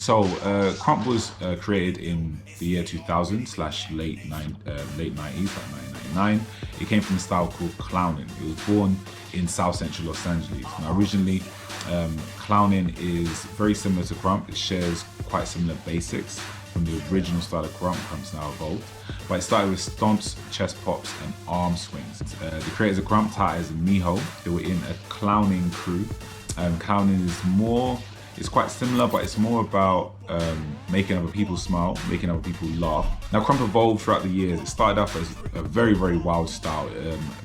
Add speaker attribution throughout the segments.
Speaker 1: Krump was created in the year 2000 / late 90s, like 1999. It came from a style called clowning. It was born in South Central Los Angeles. Now, originally, clowning is very similar to Krump. It shares quite similar basics from the original style of Krump. Krump's now evolved. But it started with stomps, chest pops, and arm swings. The creators of Krump, Taz and Miho, they were in a clowning crew. Clowning is it's quite similar, but it's more about making other people smile, making other people laugh. Now, Krump evolved throughout the years. It started off as a very, very wild style,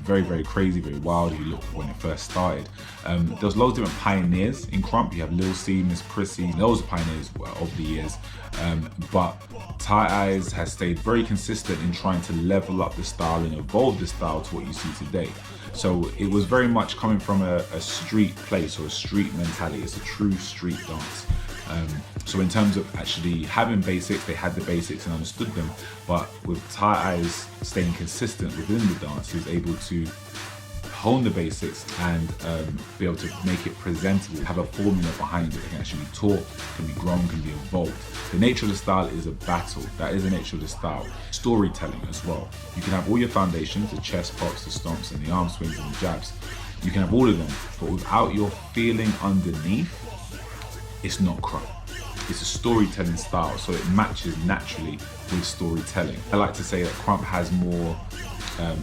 Speaker 1: very, very crazy, very wild. If you look when it first started, there was loads of different pioneers in Krump. You have Lil C, Miss Prissy, loads of pioneers over the years. But Taz has stayed very consistent in trying to level up the style and evolve the style to what you see today. So it was very much coming from a street place or a street mentality. It's a true street dance. So in terms of actually having basics, they had the basics and understood them. But with Taz staying consistent within the dance, he was able to hone the basics and be able to make it presentable, have a formula behind it that can actually be taught, can be grown, can be evolved. The nature of the style is a battle. That is the nature of the style. Storytelling as well. You can have all your foundations, the chest pops, the stomps, and the arm swings and the jabs. You can have all of them, but without your feeling underneath, it's not Krump. It's a storytelling style, so it matches naturally with storytelling. I like to say that Krump has more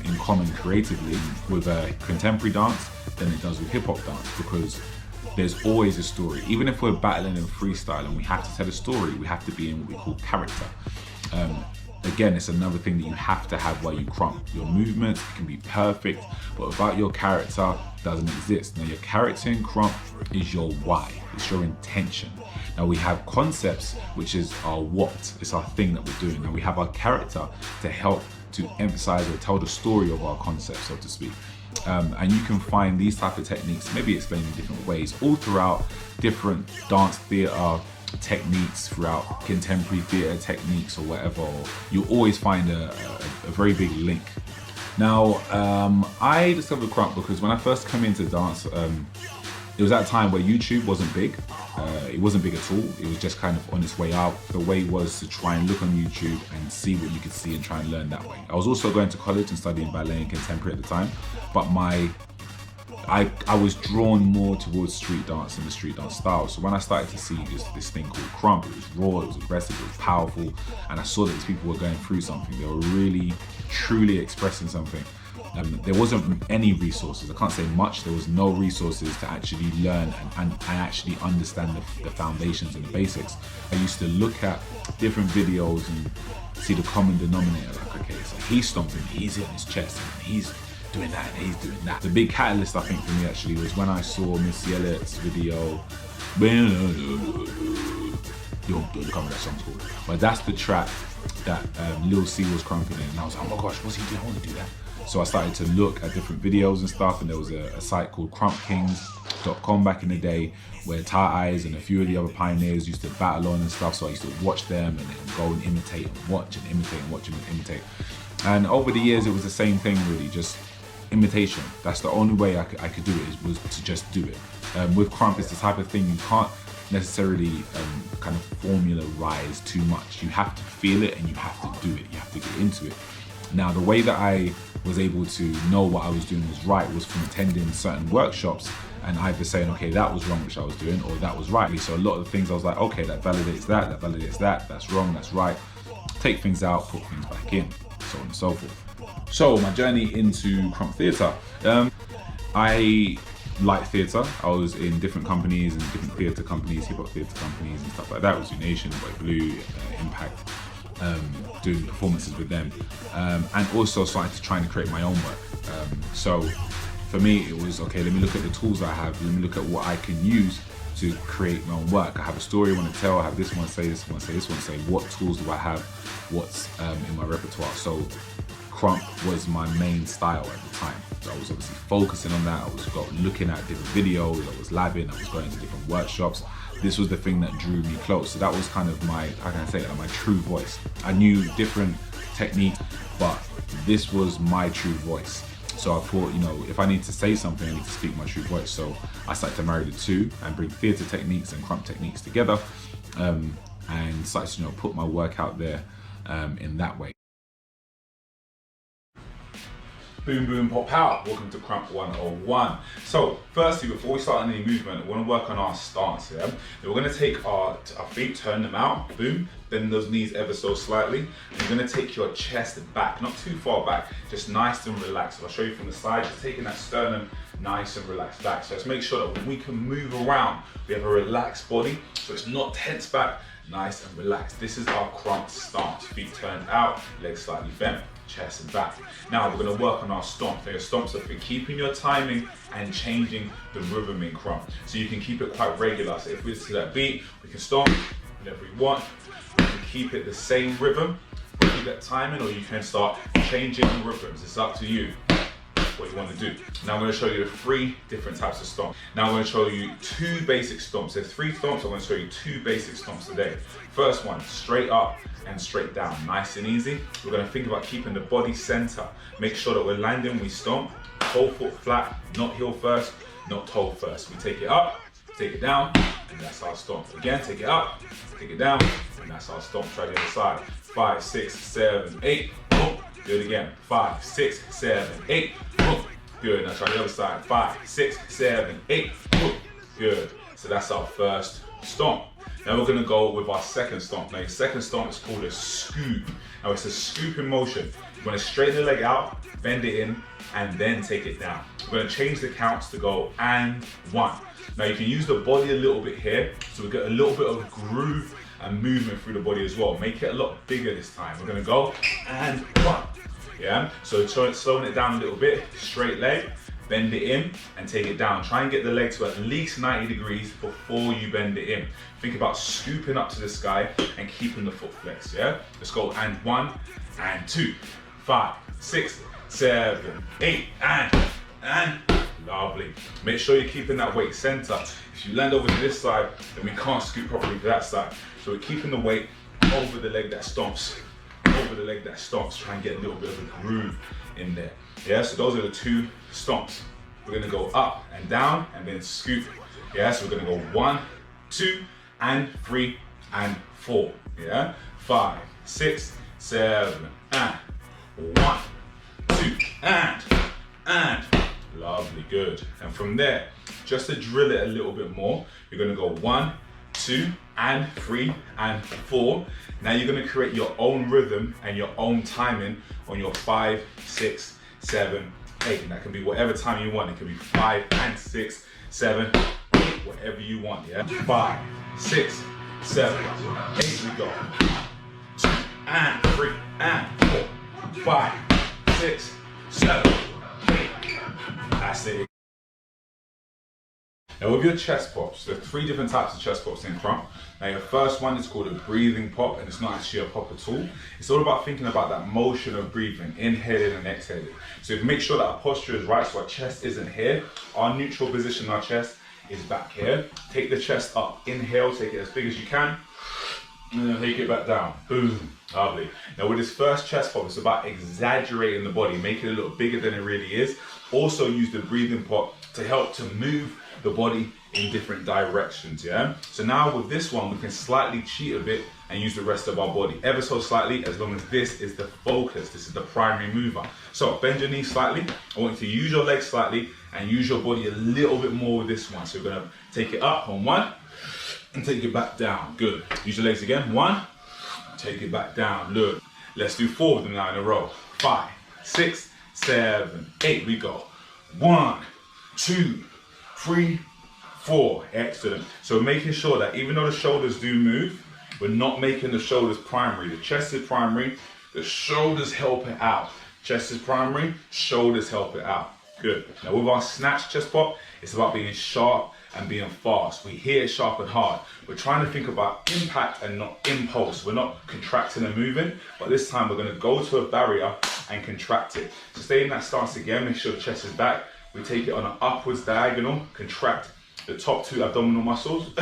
Speaker 1: in common creatively with a contemporary dance than it does with hip hop dance, because there's always a story. Even if we're battling in freestyle and we have to tell a story, we have to be in what we call character. Again, it's another thing that you have to have while you Krump. Your movements can be perfect, but without your character, it doesn't exist. Now, your character in Krump is your why, it's your intention. Now, we have concepts, which is our what, it's our thing that we're doing. Now, we have our character to help to emphasize or tell the story of our concept, so to speak. And you can find these type of techniques, maybe explained in different ways, all throughout different dance theatre techniques, throughout contemporary theatre techniques or whatever. You'll always find a very big link. Now, I discovered Krump because when I first came into dance, it was at a time where YouTube wasn't big. It wasn't big at all. It was just kind of on its way out. The way was to try and look on YouTube and see what you could see and try and learn that way. I was also going to college and studying ballet and contemporary at the time, but I was drawn more towards street dance and the street dance style. So when I started to see this thing called Krump, it was raw, it was aggressive, it was powerful, and I saw that these people were going through something. They were really, truly expressing something. There wasn't any resources. I can't say much. There was no resources to actually learn and actually understand the foundations and the basics. I used to look at different videos and see the common denominator. Like, okay, so he's stomping, he's hitting his chest, and he's doing that, and he's doing that. The big catalyst, I think, for me actually was when I saw Missy Elliott's video. I can't remember that song's called, but that's the track that Lil C was crumping in, and I was like, oh my gosh, what's he doing? I want to do that. So I started to look at different videos and stuff, and there was a site called crumpkings.com back in the day where Taz and a few of the other pioneers used to battle on and stuff. So I used to watch them and then go and imitate and watch and imitate and watch and imitate. And over the years, it was the same thing really, just imitation. That's the only way I could do it, was to just do it. With Krump, it's the type of thing you can't necessarily kind of formularize too much. You have to feel it and you have to do it. You have to get into it. Now, the way that I was able to know what I was doing was right was from attending certain workshops and either saying, okay, that was wrong, which I was doing, or that was right. So a lot of the things I was like, okay, that validates that, that's wrong, that's right. Take things out, put things back in, so on and so forth. So my journey into Krump Theatre. I like theatre. I was in different companies and different theatre companies, hip hop theatre companies and stuff like that. It was Nation, White Blue, Impact, doing performances with them, and also started to try and create my own work. So for me, it was, okay, let me look at the tools I have, let me look at what I can use to create my own work. I have a story I want to tell, I have this one say, this one say, this one say, what tools do I have, what's in my repertoire. So Krump was my main style at the time. So I was obviously focusing on that. I was looking at different videos, I was labbing, I was going to different workshops. This was the thing that drew me close. So that was kind of my, how can I say that, my true voice. I knew different techniques, but this was my true voice. So I thought, you know, if I need to say something, I need to speak my true voice. So I started to marry the two and bring theatre techniques and Krump techniques together. and started to, put my work out there in that way. Boom, boom, pop out. Welcome to Krump 101. So, firstly, before we start any movement, we want to work on our stance, yeah? We're going to take our feet, turn them out, boom, bend those knees ever so slightly. And you're going to take your chest back, not too far back, just nice and relaxed. I'll show you from the side, just taking that sternum nice and relaxed back. So let's make sure that when we can move around, we have a relaxed body, so it's not tense back, nice and relaxed. This is our Krump stance. Feet turned out, legs slightly bent, chest and back. Now we're going to work on our stomp. Now your stomps are for keeping your timing and changing the rhythm in Krump. So you can keep it quite regular. So if we listen to that beat, we can stomp whenever we want. We can keep it the same rhythm, keep that timing, or you can start changing the rhythms. It's up to you what you want to do. Now I'm going to show you 3 different types of stomps. Now I'm going to show you 2 basic stomps. There's 3 stomps, I'm going to show you 2 basic stomps today. First one, straight up and straight down, nice and easy. We're going to think about keeping the body center. Make sure that we're landing, we stomp, whole foot flat, not heel first, not toe first. We take it up, take it down, and that's our stomp. Again, take it up, take it down, and that's our stomp. Try the other side. 5, 6, 7, 8, boom. Do it again. 5, 6, 7, 8, boom. Good. Now try the other side. 5, 6, 7, 8, boom. Good. So that's our first stomp. Now we're going to go with our second stomp. Now your second stomp is called a scoop. Now it's a scooping motion. You're going to straighten the leg out, bend it in, and then take it down. We're going to change the counts to go and 1. Now you can use the body a little bit here, so we get a little bit of groove and movement through the body as well. Make it a lot bigger this time. We're going to go and 1. Yeah, so slowing it down a little bit, straight leg, bend it in and take it down. Try and get the leg to at least 90 degrees before you bend it in. Think about scooping up to the sky and keeping the foot flexed, yeah? Let's go and 1 and 2, 5, 6, 7, 8, and lovely. Make sure you're keeping that weight center. If you land over to this side, then we can't scoop properly to that side. So we're keeping the weight over the leg that stomps. Over the leg that stomps, try and get a little bit of a groove in there. Yeah, so those are the 2 stomps. We're gonna go up and down and then scoop. Yeah, so we're gonna go 1, 2, and 3, and 4. Yeah, 5, 6, 7, and 1, 2, and lovely, good. And from there, just to drill it a little bit more, you're gonna go 1, 2, and 3, and 4. Now you're going to create your own rhythm and your own timing on your 5, 6, 7, 8. And that can be whatever time you want. It can be 5 and 6, 7, 8, whatever you want, yeah? 5, 6, 7, 8, we go. 2, and 3, and 4. 5, 6, 7, 8. That's it. Now with your chest pops, there are 3 different types of chest pops in Krump. Now your first one is called a breathing pop, and it's not actually a pop at all. It's all about thinking about that motion of breathing, inhaling and exhaling. So make sure that our posture is right, so our chest isn't here. Our neutral position in our chest is back here. Take the chest up, inhale, take it as big as you can, and then take it back down. Boom, lovely. Now with this first chest pop, it's about exaggerating the body, making it look bigger than it really is. Also use the breathing pop to help to move the body in different directions, yeah? So now with this one, we can slightly cheat a bit and use the rest of our body, ever so slightly, as long as this is the focus, this is the primary mover. So bend your knees slightly. I want you to use your legs slightly and use your body a little bit more with this one. So we're gonna take it up on 1 and take it back down, good. Use your legs again, 1, take it back down, look. Let's do 4 of them now in a row. 5, 6, 7, 8, we go. 1, 2, 3, 4, excellent. So making sure that even though the shoulders do move, we're not making the shoulders primary. The chest is primary, the shoulders help it out. Chest is primary, shoulders help it out. Good. Now with our snatch chest pop, it's about being sharp and being fast. We hear it sharp and hard. We're trying to think about impact and not impulse. We're not contracting and moving, but this time we're gonna go to a barrier and contract it. So stay in that stance again, make sure the chest is back. We take it on an upwards diagonal, contract the top 2 abdominal muscles.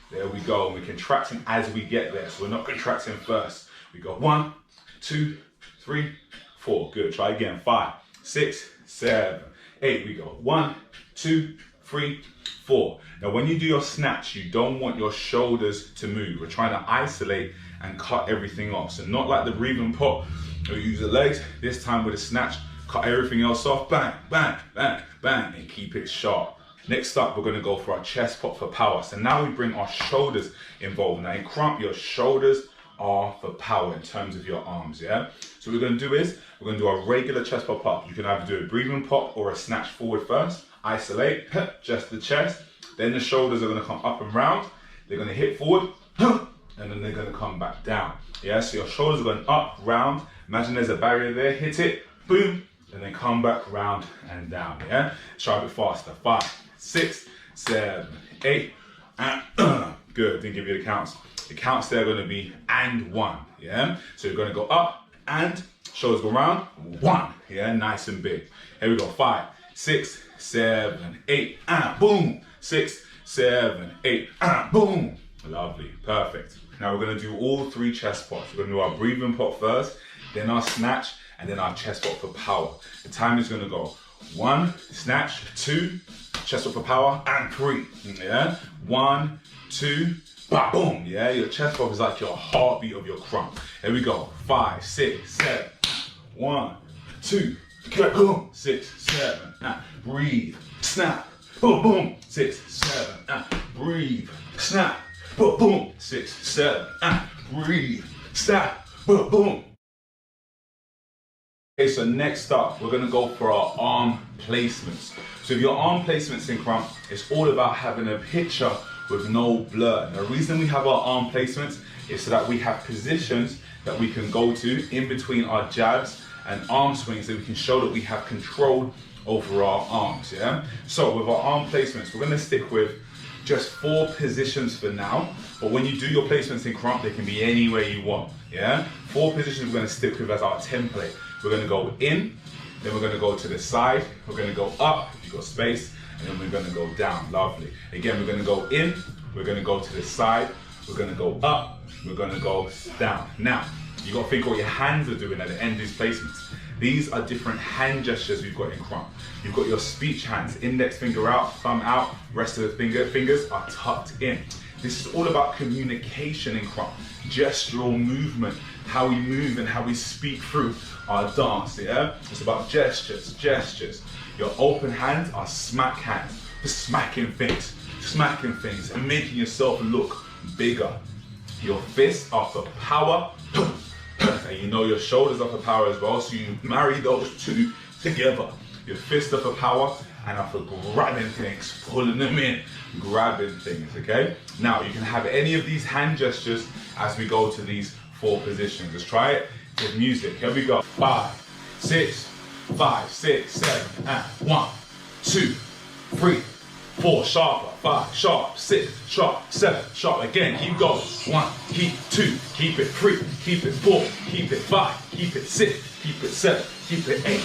Speaker 1: There we go, and we're contracting as we get there. So we're not contracting first. We go 1, 2, 3, 4. Good, try again. 5, 6, 7, 8. We go 1, 2, 3, 4. Now when you do your snatch, you don't want your shoulders to move. We're trying to isolate and cut everything off. So not like the breathing pop, or use the legs. This time with a snatch, cut everything else off, bang, bang, bang, bang, and keep it sharp. Next up, we're gonna go for our chest pop for power. So now we bring our shoulders involved. Now in Krump, your shoulders are for power in terms of your arms, yeah? So what we're gonna do is, we're gonna do our regular chest pop up. You can either do a breathing pop or a snatch forward first. Isolate, just the chest. Then the shoulders are gonna come up and round. They're gonna hit forward, and then they're gonna come back down. Yeah, so your shoulders are going up, round. Imagine there's a barrier there, hit it, boom, and then come back round and down, yeah? Try a bit faster. 5, 6, 7, 8, and good, didn't give you the counts. The counts there are gonna be and 1, yeah? So you're gonna go up and shoulders go round, 1, yeah? Nice and big. Here we go, 5, 6, 7, 8, and boom. 6, 7, 8, and boom. Lovely, perfect. Now we're gonna do all 3 chest pops. We're gonna do our breathing pop first, then our snatch, and then our chest pop for power. The time is gonna go 1, snatch, 2, chest pop for power, and 3, yeah? 1, 2, ba boom, yeah? Your chest pop is like your heartbeat of your Krump. Here we go, 5, 6, 7, 1, 2, boom, 6, 7, and breathe, snap, boom, boom, 6, 7, and breathe, snap, boom, boom, 6, 7, and breathe, snap, boom, boom. Okay, so next up, we're gonna go for our arm placements. So if your arm placements in Krump, it's all about having a picture with no blur. The reason we have our arm placements is so that we have positions that we can go to in between our jabs and arm swings, so we can show that we have control over our arms, yeah? So with our arm placements, we're gonna stick with just 4 positions for now, but when you do your placements in Krump, they can be anywhere you want, yeah? 4 positions we're gonna stick with as our template. We're gonna go in, then we're gonna go to the side, we're gonna go up, if you've got space, and then we're gonna go down, lovely. Again, we're gonna go in, we're gonna go to the side, we're gonna go up, we're gonna go down. Now, you gotta think what your hands are doing at the end of these placements. These are different hand gestures we've got in Krump. You've got your speech hands, index finger out, thumb out, rest of the fingers are tucked in. This is all about communication in Krump, gestural movement, how we move and how we speak through our dance, yeah? It's about gestures, gestures. Your open hands are smack hands, for smacking things and making yourself look bigger. Your fists are for power, and you know your shoulders are for power as well, so you marry those 2 together. Your fists are for power and are for grabbing things, pulling them in, grabbing things, okay? Now, you can have any of these hand gestures as we go to these 4 positions. Let's try it with music. Here we go. 5, 6, 5, 6, 7, and 1, 2, 3, 4, sharper, 5, sharp, 6, sharp, 7, sharp. Again, keep going. 1, keep 2, keep it 3, keep it 4, keep it 5, keep it 6, keep it 7, keep it 8.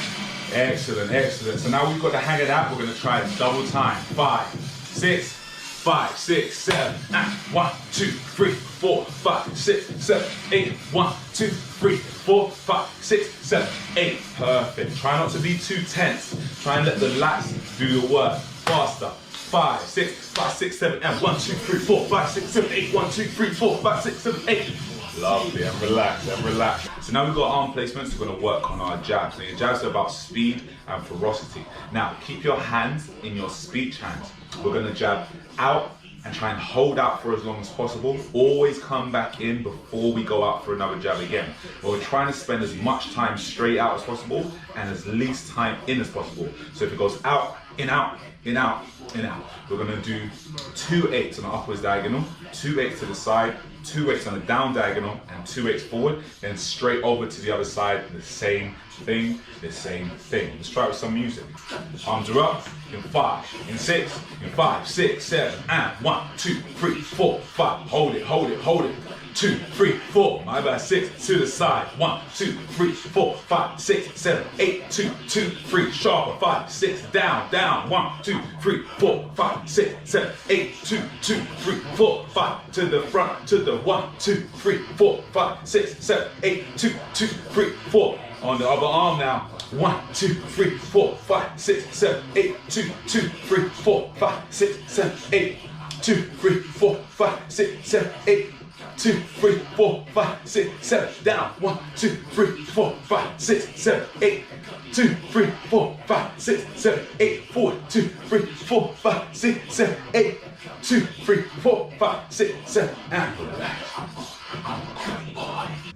Speaker 1: Excellent, excellent. So now we've got the hang of that. We're gonna try it double time. 5, 6, 5, 6, 7, and 1, 2, 3, 4, 5, 6, 7, 8. 1, 2, 3, 4, 5, 6, 7, 8. Perfect. Try not to be too tense. Try and let the lats do the work. Faster. 5, 6, 5, 6, 7, and 1, 2, 3, 4, 5, 6, 7, 8. 1, 2, 3, 4, 5, 6, 7, 8. Lovely, and relax, and relax. So now we've got arm placements, we're gonna work on our jabs. Now your jabs are about speed and ferocity. Now, keep your hands in your speech hands. We're gonna jab out and try and hold out for as long as possible. Always come back in before we go out for another jab again. But we're trying to spend as much time straight out as possible and as least time in as possible. So if it goes out, in, out, in, out, in, out. We're gonna do 2 8s on the upwards diagonal, 2 8s to the side, 2 8s on the down diagonal, and 2 8s forward, then straight over to the other side, the same thing, the same thing. Let's try it with some music. Arms are up, in 5, in 6, in 5, 6, 7, and 1, 2, 3, 4, 5. Hold it, hold it, hold it. 2, 3, 4, my bad, 6 to the side. 1, 2, 3, 4, 5, 6, 7, 8, 2, 2, 3, sharper. 5, 6, down, down. 1, 2, 3, 4, 5, 6, 7, 8, 2, 2, 3, 4, 5 to the front, to the 1, 2, 3, 4, 5, 6, 7, 8, 2, 2, 3, 4. On the other arm now. 1, 2, 3, 4, 5, 6, 7, 8, 2, 2, 3, 4, 5, 6, 7, 8, 2, 3, 4, 5, 6, 7, 8, 2, 3, 4, 5, 6, 7, down, 1, 2, 3, 4, 5, 6, 7, 8, 2, 3, 4, 5, 6, 7, 8, forward, 2, 3, 4, 5, 6, 7, 8, 2, 3, 4, 5, 6, 7, and relax.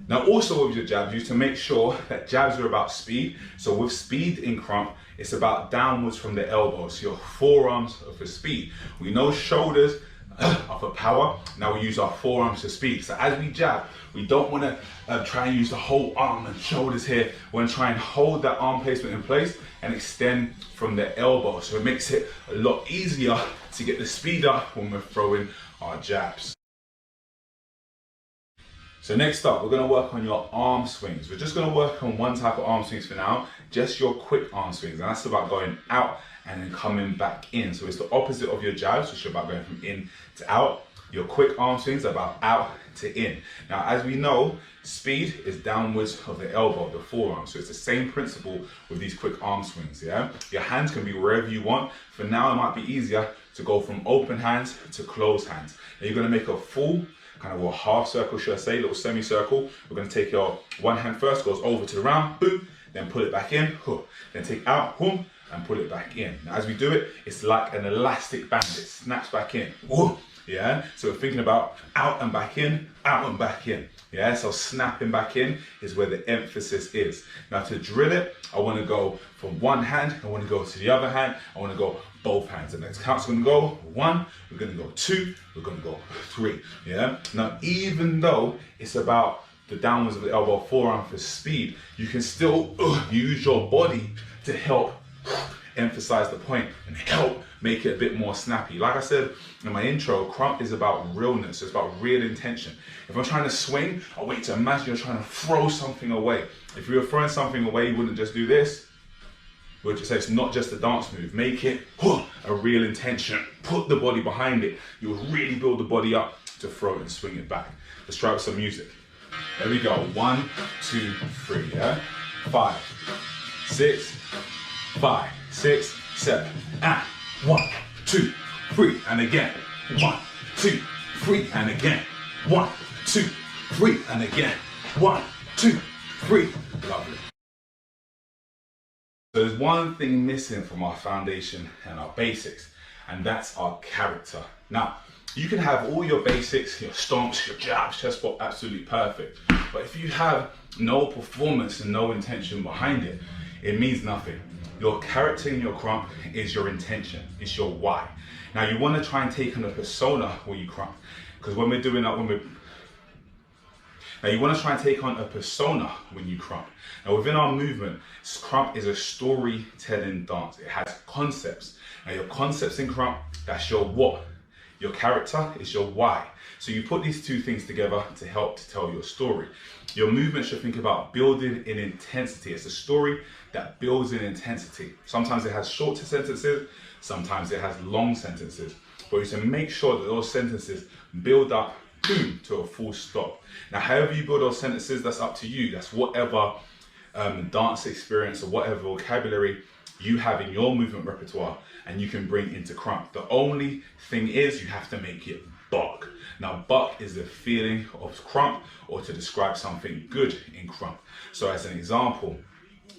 Speaker 1: Now also with your jabs, you have to make sure that jabs are about speed. So with speed in Krump, it's about downwards from the elbows. Your forearms are for speed. We know shoulders are for power. Now we use our forearms for speed. So as we jab, we don't want to try and use the whole arm and shoulders here. We want to try and hold that arm placement in place and extend from the elbow. So it makes it a lot easier to get the speed up when we're throwing our jabs. So next up, we're going to work on your arm swings. We're just going to work on one type of arm swings for now, just your quick arm swings. And that's about going out and then coming back in. So it's the opposite of your jabs, which are about going from in to out. Your quick arm swings are about out to in. Now, as we know, speed is downwards of the elbow, the forearm. So it's the same principle with these quick arm swings, yeah? Your hands can be wherever you want. For now, it might be easier to go from open hands to closed hands. Now you're going to make a full kind of a half circle, should I say, little semicircle. We're going to take your one hand first, goes over to the round, boom, then pull it back in, then take out, boom, and pull it back in. Now as we do it, it's like an elastic band, it snaps back in, yeah? So we're thinking about out and back in, out and back in, yeah? So snapping back in is where the emphasis is. Now to drill it, I want to go from one hand, I want to go to the other hand, I want to go both hands. The next count's going to go 1, we're going to go 2, we're going to go 3, yeah? Now, even though it's about the downwards of the elbow forearm for speed, you can still use your body to help emphasize the point and help make it a bit more snappy. Like I said in my intro, Krump is about realness, it's about real intention. If I'm trying to swing, I want you to imagine you're trying to throw something away. If you were throwing something away, you wouldn't just do this. Which is, it's not just a dance move. Make it a real intention. Put the body behind it. You'll really build the body up to throw it and swing it back. Let's try with some music. There we go. 1, 2, 3. Yeah. 5, 6, 5, 6, 7. And 1, 2, 3. And again. 1, 2, 3. And again. 1, 2, 3. And again. 1, 2, 3. Lovely. So there's one thing missing from our foundation and our basics, and that's our character. Now, you can have all your basics, your stomps, your jabs, chest pop, absolutely perfect. But if you have no performance and no intention behind it, it means nothing. Your character in your Krump is your intention, it's your why. Now you want to try and take on a persona when you Krump, because when we're doing that, now you want to try and take on a persona when you Krump. Now within our movement, Krump is a storytelling dance. It has concepts. Now your concepts in Krump, that's your what. Your character is your why. So you put these two things together to help to tell your story. Your movement should think about building in intensity. It's a story that builds in intensity. Sometimes it has short sentences, sometimes it has long sentences. But you can make sure that those sentences build up, boom, to a full stop. Now, however you build those sentences, that's up to you. That's whatever dance experience or whatever vocabulary you have in your movement repertoire and you can bring into Krump. The only thing is you have to make it buck. Now, buck is the feeling of Krump, or to describe something good in Krump. So as an example,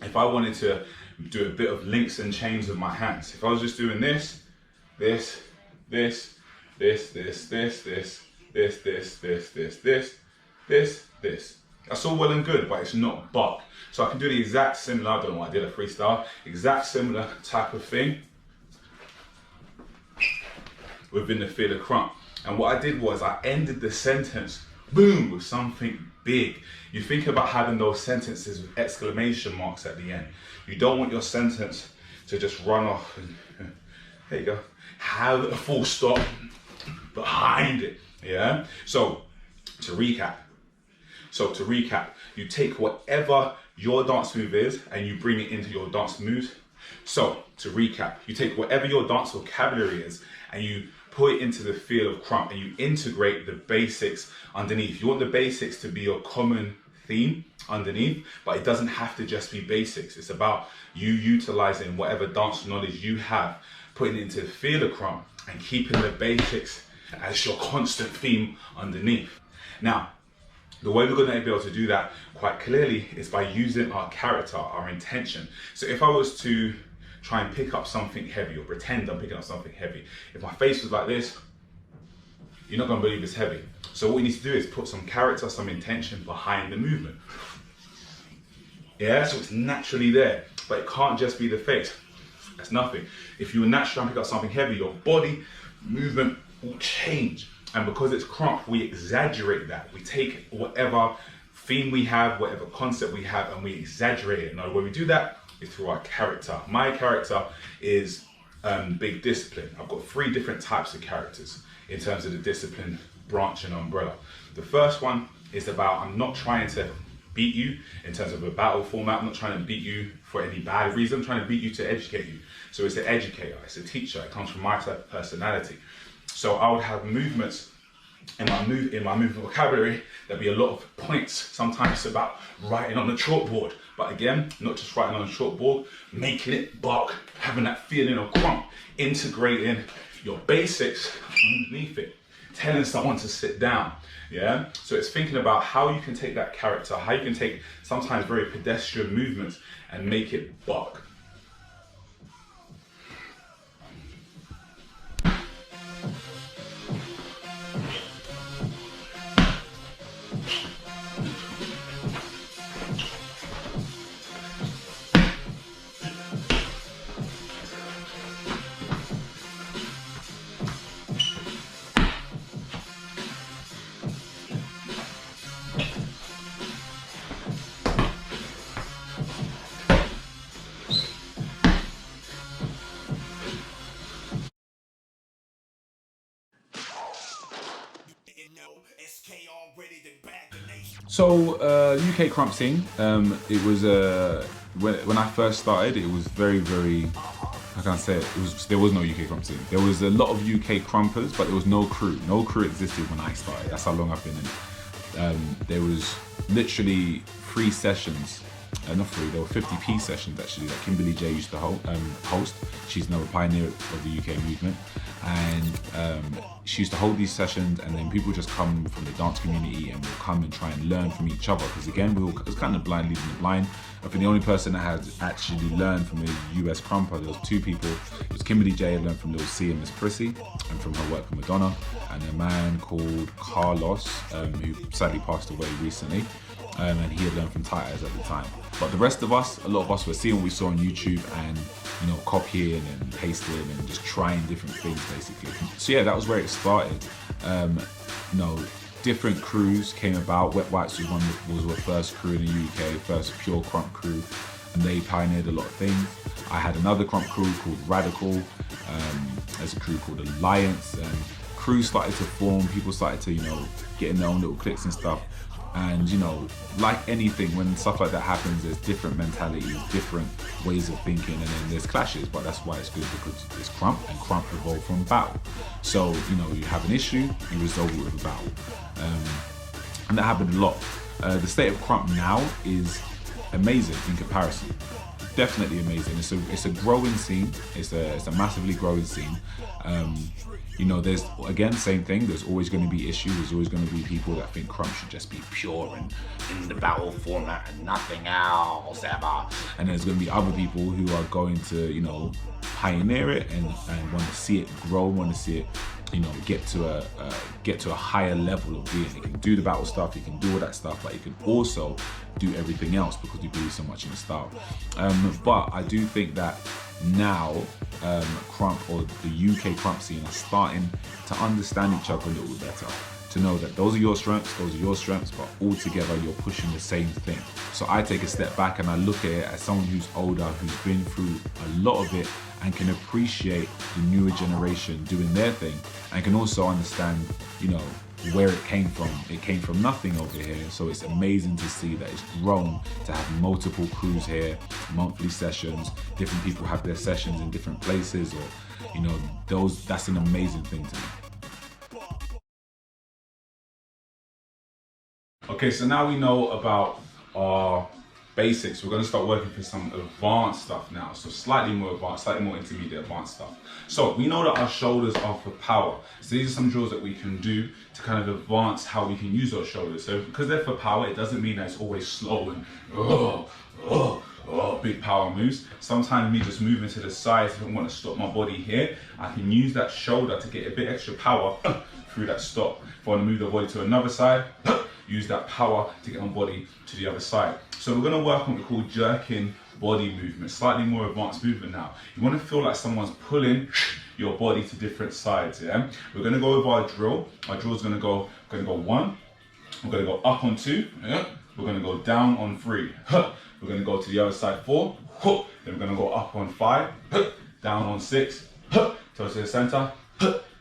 Speaker 1: if I wanted to do a bit of links and chains with my hands, if I was just doing this, this, this, this, this, this, this, this, this, this, this, this, this, this. That's all well and good, but it's not buck. So I can do the exact similar, I don't know why I did a freestyle, exact similar type of thing within the feel of Krump. And what I did was I ended the sentence, boom, with something big. You think about having those sentences with exclamation marks at the end. You don't want your sentence to just run off and, there you go, have a full stop behind it, yeah? So to recap, you take whatever your dance move is and you bring it into your dance moves. So to recap, you take whatever your dance vocabulary is and you put it into the feel of Krump and you integrate the basics underneath. You want the basics to be your common theme underneath, but it doesn't have to just be basics. It's about you utilizing whatever dance knowledge you have, putting it into the field of Krump and keeping the basics as your constant theme underneath. Now, the way we're going to be able to do that quite clearly is by using our character, our intention. So if I was to try and pick up something heavy, or pretend I'm picking up something heavy, if my face was like this, you're not going to believe it's heavy. So what we need to do is put some character, some intention behind the movement. Yeah, so it's naturally there, but it can't just be the face. That's nothing. If you were naturally trying to pick up something heavy, your body movement will change. And because it's Krump, we exaggerate that. We take whatever theme we have, whatever concept we have, and we exaggerate it. Now, the way we do that is through our character. My character is big discipline. I've got 3 different types of characters in terms of the discipline branch and umbrella. The first one is about, I'm not trying to beat you in terms of a battle format. I'm not trying to beat you for any bad reason. I'm trying to beat you to educate you. So it's an educator, it's a teacher. It comes from my type of personality. So I would have movements in my movement vocabulary. There'd be a lot of points. Sometimes it's about writing on the chalkboard, but again, not just writing on a chalkboard, making it bark, having that feeling of Krump, integrating your basics underneath it, telling someone to sit down. Yeah, so it's thinking about how you can take that character, how you can take sometimes very pedestrian movements and make it bark. So UK Krump scene, it was when I first started, it was very, how can I say it? There was no UK Krump scene. There was a lot of UK Krumpers, but there was no crew. No crew existed when I started. That's how long I've been in it. There was literally 3 sessions. Not 3, there were 50p sessions actually that Kimberly J used to host. She's now a pioneer of the UK movement, and she used to hold these sessions, and then people just come from the dance community and will come and try and learn from each other, because again, it was kind of blind leading the blind. I think the only person that had actually learned from a US Krumper, there was 2 people. It was Kimberly J who learned from Lil C and Miss Prissy, and from her work for Madonna, and a man called Carlos, who sadly passed away recently. And he had learned from Theatr at the time. But the rest of us, a lot of us were seeing what we saw on YouTube and, you know, copying and pasting and just trying different things basically. So yeah, that was where it started. You know, different crews came about. Wet Wipes was the first crew in the UK, first pure Krump crew, and they pioneered a lot of things. I had another Krump crew called Radical. There's a crew called Alliance, and crews started to form. People started to, you know, get in their own little cliques and stuff. And you know, like anything, when stuff like that happens, there's different mentalities, different ways of thinking, and then there's clashes. But that's why it's good, because it's Krump, and Krump evolved from battle. So you know, you have an issue, you resolve it with a battle, and that happened a lot. The state of Krump now is amazing in comparison. Definitely amazing. It's a growing scene. It's a massively growing scene. You know, there's, again, same thing, there's always going to be issues, there's always going to be people that think Krump should just be pure and in the battle format and nothing else ever. And there's going to be other people who are going to, you know, pioneer it and want to see it grow, want to see it, you know, get to a higher level of being. It can do the battle stuff, it can do all that stuff, but it can also do everything else because we believe so much in the style. But I do think that now Krump, or the UK Krump scene, are starting to understand each other a little bit better, to know that those are your strengths, but all together you're pushing the same thing. So I take a step back and I look at it as someone who's older, who's been through a lot of it, and can appreciate the newer generation doing their thing, and can also understand, you know, where it came from. It came from nothing over here, so it's amazing to see that it's grown to have multiple crews here, monthly sessions, different people have their sessions in different places, or, you know, that's an amazing thing to me. Okay, so now we know about our basics. We're going to start working for some advanced stuff now. So slightly more advanced, slightly more intermediate advanced stuff. So we know that our shoulders are for power. So these are some drills that we can do to kind of advance how we can use those shoulders. So because they're for power, it doesn't mean that it's always slow and big power moves. Sometimes me just moving to the side, if I want to stop my body here, I can use that shoulder to get a bit extra power through that stop. If I want to move the body to another side, use that power to get my body to the other side. So we're going to work on what we call jerking body movement, slightly more advanced movement now. You want to feel like someone's pulling your body to different sides, yeah? We're going to go over our drill. Our drill is going to go 1, we're going to go up on 2, yeah? We're going to go down on 3, we're going to go to the other side 4, then we're going to go up on 5, down on 6, towards the center,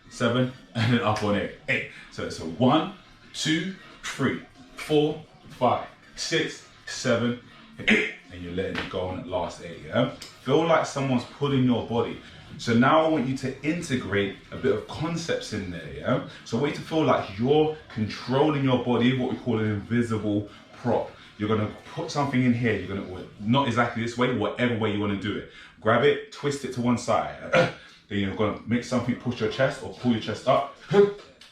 Speaker 1: 7, and then up on 8. So it's a 1, 2, 3, 4, 5, 6, 7, 8, and you're letting it go on that last 8, yeah? Feel like someone's pulling your body. So now I want you to integrate a bit of concepts in there, yeah? So I want you to feel like you're controlling your body, what we call an invisible prop. You're gonna put something in here, you're gonna, not exactly this way, whatever way you wanna do it. Grab it, twist it to one side. Then you're gonna make something push your chest or pull your chest up.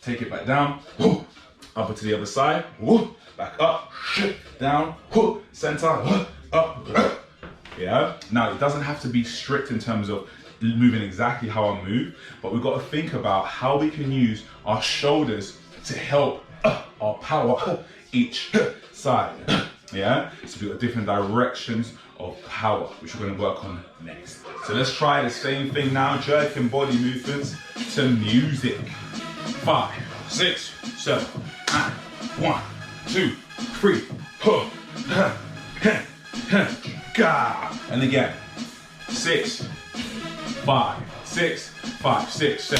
Speaker 1: Take it back down, up to the other side, back up, down, center, up. Yeah. Now it doesn't have to be strict in terms of moving exactly how I move, but we've got to think about how we can use our shoulders to help our power each side. Yeah. So we've got different directions of power, which we're going to work on next. So let's try the same thing now, jerking body movements to music. 5, 6, 7, 1, 2, 3, 4, and again, 6, 5, 6, 5, 6, 7.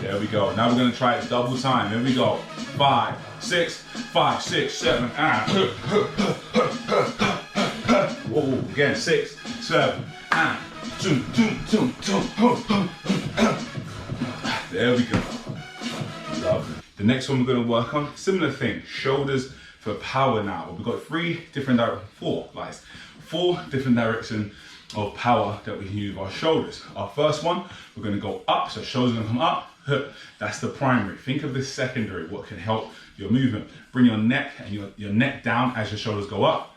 Speaker 1: There we go. Now we're going to try it double time. Here we go. 5, 6, 5, 6, 7. Whoa, again, 6, 7. There we go. Lovely. The next one we're going to work on, similar thing, shoulders for power now. We've got 4 different directions of power that we can use with our shoulders. Our first one, we're going to go up, so shoulders are going to come up. That's the primary. Think of the secondary, what can help your movement. Bring your neck and your neck down as your shoulders go up.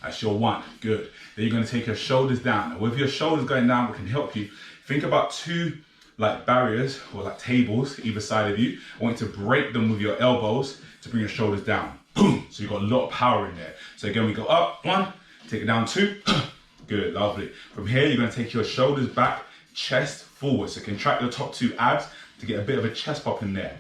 Speaker 1: That's your 1, good. Then you're going to take your shoulders down. And with your shoulders going down, what can help you, think about 2 like barriers or like tables either side of you. I want you to break them with your elbows to bring your shoulders down. Boom. So you've got a lot of power in there. So again, we go up, 1, take it down 2. Good, lovely. From here, you're going to take your shoulders back, chest forward. So contract your top 2 abs to get a bit of a chest pop in there.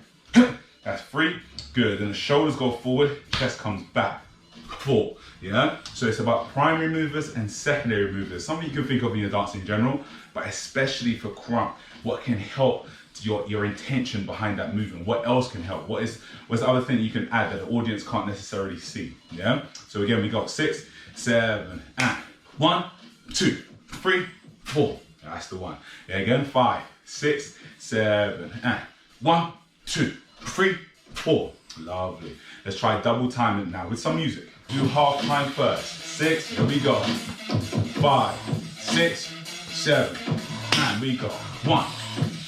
Speaker 1: That's 3. Good. Then the shoulders go forward, chest comes back. 4. Yeah? So it's about primary movers and secondary movers. Something you can think of in your dance in general, but especially for Krump. What can help your intention behind that movement? What else can help? What's the other thing you can add that the audience can't necessarily see? Yeah? So again, we got 6, 7, and 1, 2, 3, 4. That's the one. Yeah, again, 5, 6, 7, and 1, 2, 3, 4. Lovely. Let's try double time it now with some music. Do half time first. 6, here we go. 5, 6, 7, and we go. 1,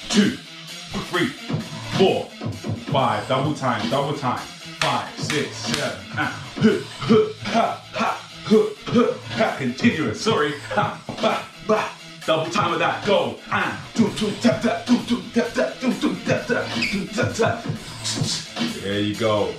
Speaker 1: 2, 3, 4, 5. Double time, double time. 5, 6, 7, and continuous. Sorry. Double time with that. Go. And tap tap, tap tap, tap tap, tap tap. There you go.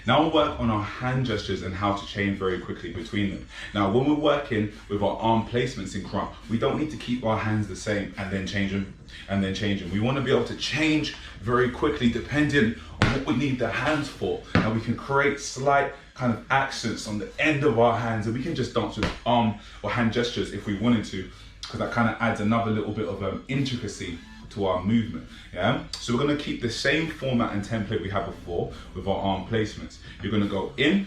Speaker 1: Now we'll work on our hand gestures and how to change very quickly between them. Now, when we're working with our arm placements in Krump, we don't need to keep our hands the same and then change them and then change them. We want to be able to change very quickly depending on what we need the hands for. And we can create slight kind of accents on the end of our hands, and we can just dance with arm or hand gestures if we wanted to, because that kind of adds another little bit of intricacy to our movement. Yeah, so we're going to keep the same format and template we had before with our arm placements. You're going to go in,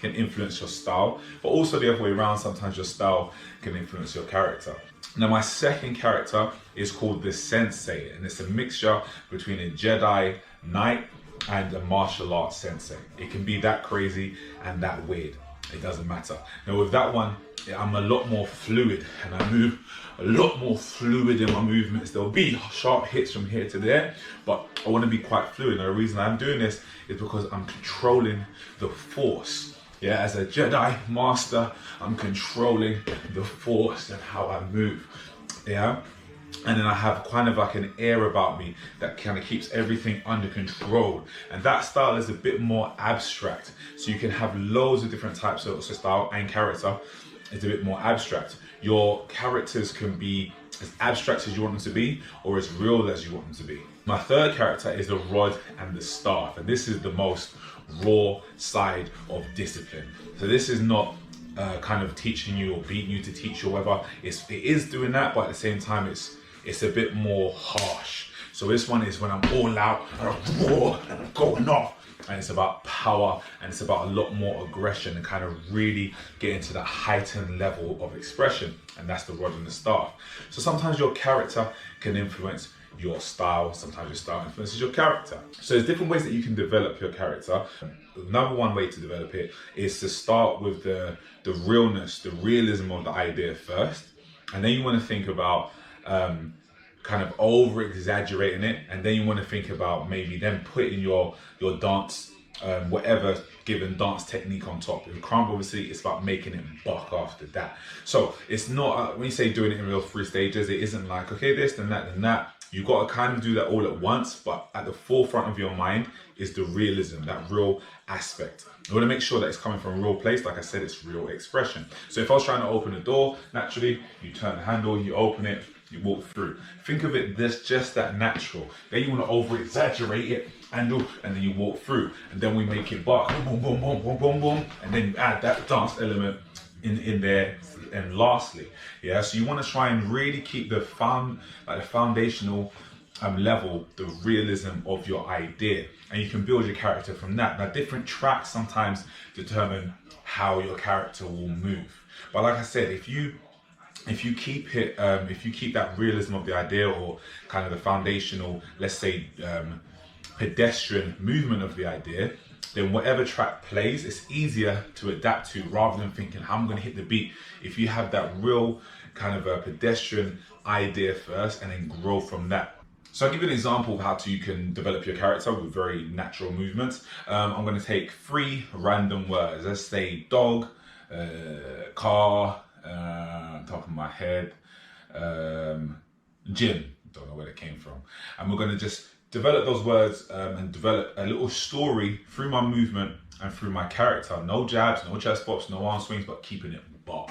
Speaker 1: can influence your style, but also the other way around, sometimes your style can influence your character. Now my second character is called the Sensei, and it's a mixture between a Jedi Knight and a martial arts sensei. It can be that crazy and that weird. It doesn't matter. Now with that one, I'm a lot more fluid and I move a lot more fluid in my movements. There'll be sharp hits from here to there, but I want to be quite fluid. And the reason I'm doing this is because I'm controlling the force. Yeah, as a Jedi master, I'm controlling the force and how I move. Yeah. And then I have kind of like an air about me that kind of keeps everything under control. And that style is a bit more abstract. So you can have loads of different types of style, and character is a bit more abstract. Your characters can be as abstract as you want them to be, or as real as you want them to be. My third character is the rod and the staff. And this is the most raw side of discipline. So this is not kind of teaching you or beating you to teach you, whatever. It is doing that, but at the same time, it's a bit more harsh. So this one is when I'm all out and I'm raw and I'm going off, and it's about power and it's about a lot more aggression and kind of really get into that heightened level of expression, and that's the rod and the staff. So sometimes your character can influence your style, sometimes your style influences your character. So there's different ways that you can develop your character. Number one way to develop it is to start with the realness, the realism of the idea first, and then you want to think about kind of over exaggerating it, and then you want to think about maybe then putting your dance, whatever given dance technique on top. In Krump, obviously, it's about making it buck after that. So it's not, when you say doing it in real 3 stages, it isn't like, okay, this, then that, then that. You've got to kind of do that all at once, but at the forefront of your mind is the realism, that real aspect. You want to make sure that it's coming from a real place. Like I said, it's real expression. So if I was trying to open a door, naturally, you turn the handle, you open it, you walk through. Think of it this just that natural. Then you want to over exaggerate it, and then you walk through, and then we make it buck, boom, boom, boom, boom, boom, boom, and then you add that dance element in there. And lastly, yeah, so you want to try and really keep the foundational level, the realism of your idea, and you can build your character from that. Now, different tracks sometimes determine how your character will move, but like I said, if you keep it, if you keep that realism of the idea, or kind of the foundational, let's say, pedestrian movement of the idea, then whatever track plays, it's easier to adapt to rather than thinking how I'm going to hit the beat. If you have that real kind of a pedestrian idea first and then grow from that. So I'll give you an example of how you can develop your character with very natural movements. I'm going to take 3 random words. Let's say dog, car, top of my head, gym. Don't know where it came from. And we're going to just develop those words and develop a little story through my movement and through my character. No jabs, no chest pops, no arm swings, but keeping it bop.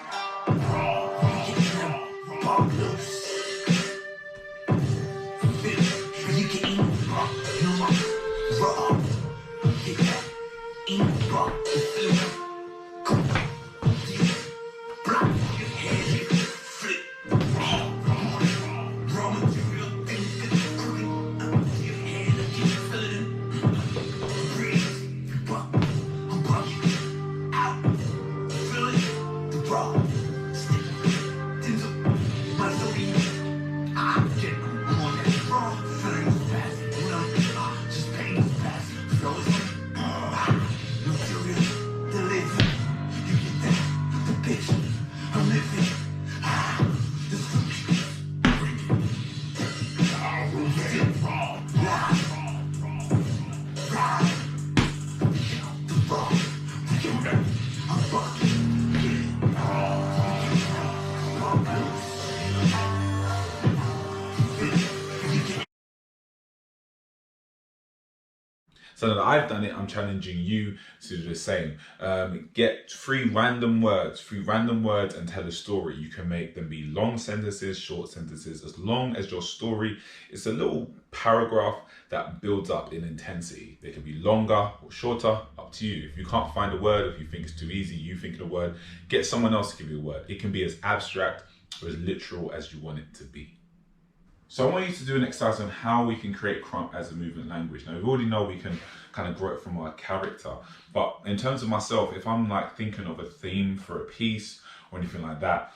Speaker 1: So now that I've done it, I'm challenging you to do the same. Get 3 random words and tell a story. You can make them be long sentences, short sentences, as long as your story is a little paragraph that builds up in intensity. They can be longer or shorter, up to you. If you can't find a word, if you think it's too easy, you think of a word, get someone else to give you a word. It can be as abstract or as literal as you want it to be. So I want you to do an exercise on how we can create Krump as a movement language. Now, we already know we can kind of grow it from our character, but in terms of myself, if I'm like thinking of a theme for a piece or anything like that,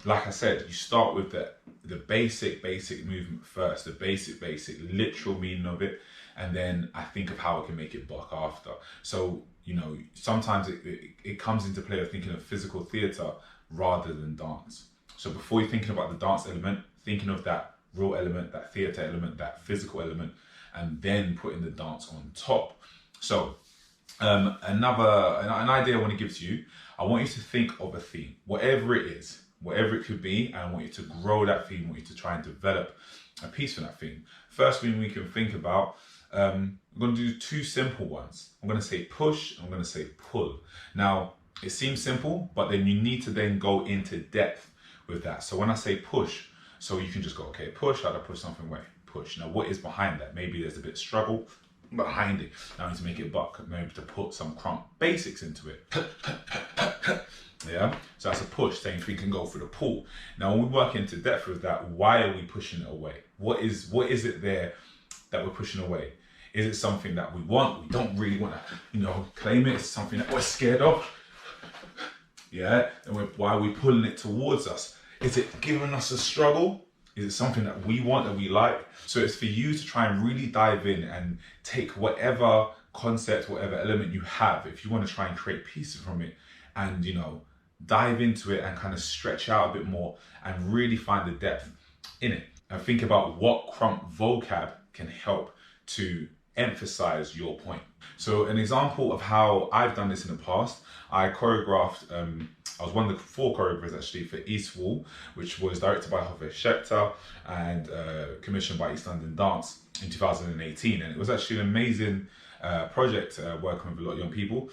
Speaker 1: like I said, you start with the basic movement first, the basic literal meaning of it, and then I think of how I can make it buck after. So, you know, sometimes it comes into play of thinking of physical theatre rather than dance. So before you're thinking about the dance element, thinking of that real element, that theatre element, that physical element, and then putting the dance on top. So an idea I want to give to you, I want you to think of a theme, whatever it is, whatever it could be, and I want you to grow that theme, I want you to try and develop a piece for that theme. First thing we can think about, I'm going to do two simple ones. I'm going to say push, I'm going to say pull. Now, it seems simple, but then you need to then go into depth with that. So when I say push, so you can just go, okay, push, how do I push something away? Push. Now, what is behind that? Maybe there's a bit of struggle behind it. Now I need to make it buck, maybe to put some Krump basics into it. Yeah, so that's a push. Same thing can go for the pull. Now, when we work into depth with that, why are we pushing it away? What is it there that we're pushing away? Is it something that we want? We don't really want to, you know, claim it. It's something that we're scared of. Yeah, and why are we pulling it towards us? Is it giving us a struggle? Is it something that we want, that we like? So it's for you to try and really dive in and take whatever concept, whatever element you have, if you want to try and create pieces from it, and, you know, dive into it and kind of stretch out a bit more and really find the depth in it. And think about what Krump vocab can help to emphasize your point. So an example of how I've done this in the past, I choreographed, I was one of the 4 choreographers actually for East Wall, which was directed by Hyfforddi and commissioned by East London Dance in 2018. And it was actually an amazing project working with a lot of young people.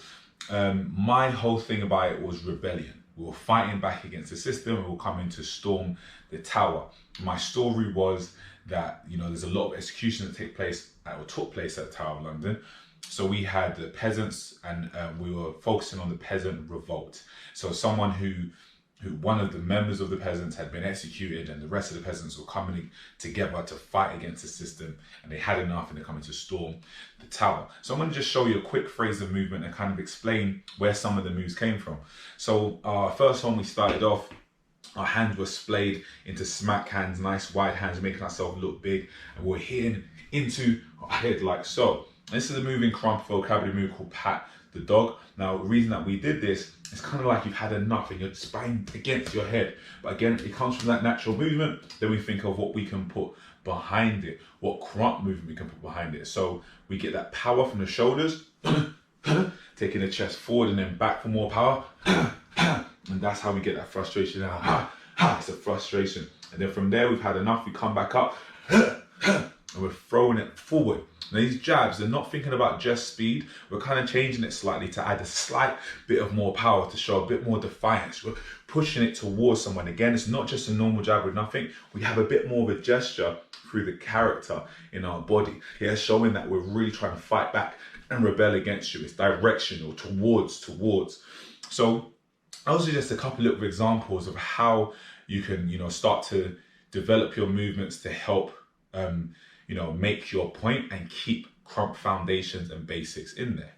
Speaker 1: My whole thing about it was rebellion. We were fighting back against the system. We were coming to storm the tower. My story was that, you know, there's a lot of execution that took place at the Tower of London. So we had the peasants, and we were focusing on the peasant revolt. So someone who one of the members of the peasants had been executed, and the rest of the peasants were coming together to fight against the system, and they had enough and they're coming to storm the tower. So I'm going to just show you a quick phrase of movement and kind of explain where some of the moves came from. So our first one, we started off, our hands were splayed into smack hands, nice wide hands, making ourselves look big, and we're hitting into our head like so. This is a move in Krump vocabulary move called pat the dog. Now, the reason that we did this, it's kind of like you've had enough and you're spine against your head. But again, it comes from that natural movement. Then we think of what we can put behind it, what Krump movement we can put behind it. So we get that power from the shoulders, taking the chest forward and then back for more power. And that's how we get that frustration. It's a frustration. And then from there, we've had enough. We come back up and we're throwing it forward. Now, these jabs, they're not thinking about just speed. We're kind of changing it slightly to add a slight bit of more power, to show a bit more defiance. We're pushing it towards someone. Again, it's not just a normal jab with nothing. We have a bit more of a gesture through the character in our body. Yeah, showing that we're really trying to fight back and rebel against you. It's directional, towards. So those are just a couple of examples of how you can, you know, start to develop your movements to help you know, make your point and keep Krump foundations and basics in there.